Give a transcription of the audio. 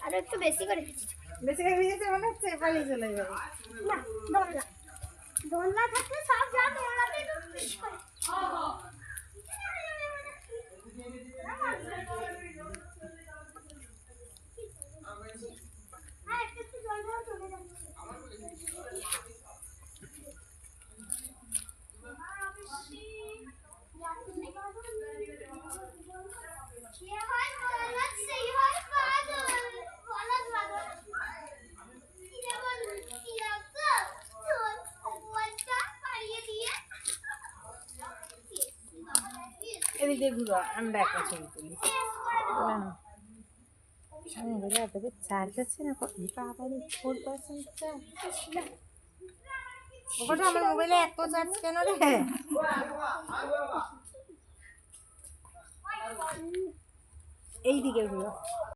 আর একটু বেশি করে ভিজেছে মনে হচ্ছে পালিয়ে চলে যাবে। না দোলনা দোলনা থাকলে সব যা দোলনাতে একটু ফিস করে একটু জল জল চলে যাচ্ছে এদিকে ঘুরো, আমরা একটা ছবি তুলি। মোবাইলে এতটা চার্জ আছে না, তাড়াতাড়ি 4% চার্জ। ওটা আমার মোবাইলে এত চার্জ কেন রে? এইদিকে ঘুরো।